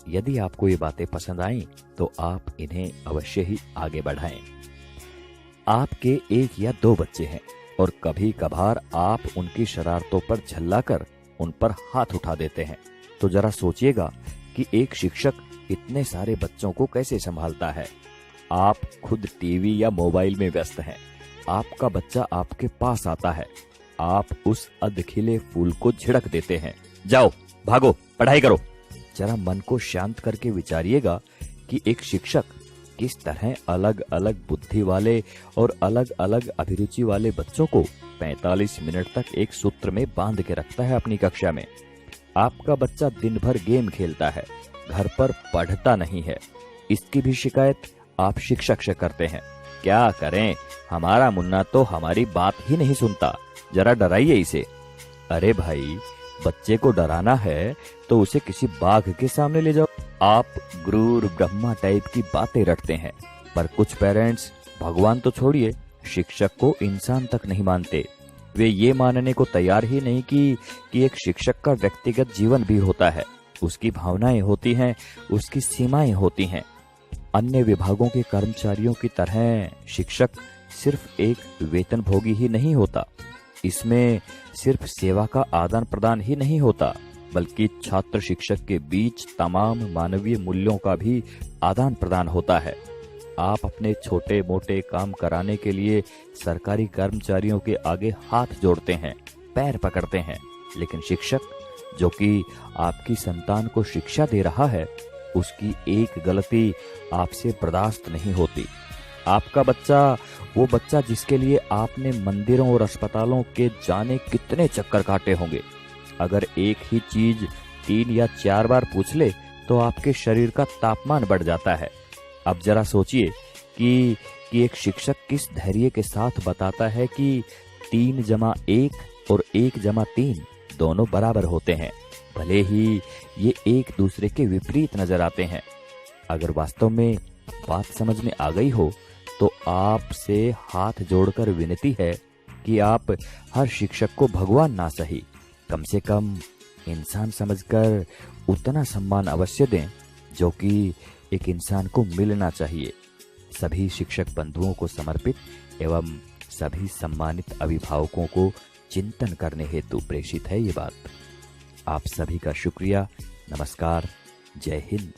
यदि आपको ये बातें पसंद आईं तो आप इन्हें अवश्य ही आगे बढ़ाएं। आपके 1 या 2 बच्चे हैं और कभी कभार आप उनकी शरारतों पर झल्लाकर उन पर हाथ उठा देते हैं, तो जरा सोचिएगा कि एक शिक्षक इतने सारे बच्चों को कैसे संभालता है। आप खुद टीवी या मोबाइल में व्यस्त हैं, आपका बच्चा आपके पास आता है, आप उस अधखिले फूल को झिड़क देते हैं, जाओ भागो पढ़ाई करो। जरा मन को शांत करके विचारिएगा कि एक शिक्षक किस तरह अलग अलग बुद्धि वाले और अलग अलग अभिरुचि वाले बच्चों को 45 मिनट तक एक सूत्र में बांध के रखता है अपनी कक्षा में। आपका बच्चा दिन भर गेम खेलता है, घर पर पढ़ता नहीं है, इसकी भी शिकायत आप शिक्षक से करते हैं। क्या करें, हमारा मुन्ना तो हमारी बात ही नहीं सुनता, जरा डराइए इसे। अरे भाई, बच्चे को डराना है तो उसे किसी बाघ के सामने ले जाओ। आप गुरूर ब्रह्मा टाइप की बातें रटते हैं, पर कुछ पेरेंट्स भगवान तो छोड़िए, शिक्षक को इंसान तक नहीं मानते। वे ये मानने को तैयार ही नहीं कि एक शिक्षक का व्यक्तिगत जीवन भी होता है, उसकी भावनाएं होती हैं, उसकी सीमाएं होती हैं। अन्य विभागों के कर्मचारियों की तरह शिक्षक सिर्फ एक वेतनभोगी ही नहीं होता, इसमें सिर्फ सेवा का आदान प्रदान ही नहीं होता, बल्कि छात्र शिक्षक के बीच तमाम मानवीय मूल्यों का भी आदान प्रदान होता है। आप अपने छोटे मोटे काम कराने के लिए सरकारी कर्मचारियों के आगे हाथ जोड़ते हैं, पैर पकड़ते हैं, लेकिन शिक्षक जो कि आपकी संतान को शिक्षा दे रहा है, उसकी एक गलती आपसे बर्दाश्त नहीं होती। आपका बच्चा, वो बच्चा जिसके लिए आपने मंदिरों और अस्पतालों के जाने कितने चक्कर काटे होंगे, अगर एक ही चीज 3 या 4 बार पूछ ले तो आपके शरीर का तापमान बढ़ जाता है। अब जरा सोचिए कि एक शिक्षक किस धैर्य के साथ बताता है कि 3 जमा 1 और 1 जमा 3 दोनों बराबर होते हैं, भले ही ये एक दूसरे के विपरीत नजर आते हैं। अगर वास्तव में बात समझ में आ गई हो तो आपसे हाथ जोड़कर विनती है कि आप हर शिक्षक को भगवान ना सही, कम से कम इंसान समझकर उतना सम्मान अवश्य दें जो कि एक इंसान को मिलना चाहिए। सभी शिक्षक बंधुओं को समर्पित एवं सभी सम्मानित अभिभावकों को चिंतन करने हेतु प्रेषित है ये बात। आप सभी का शुक्रिया। नमस्कार। जय हिंद।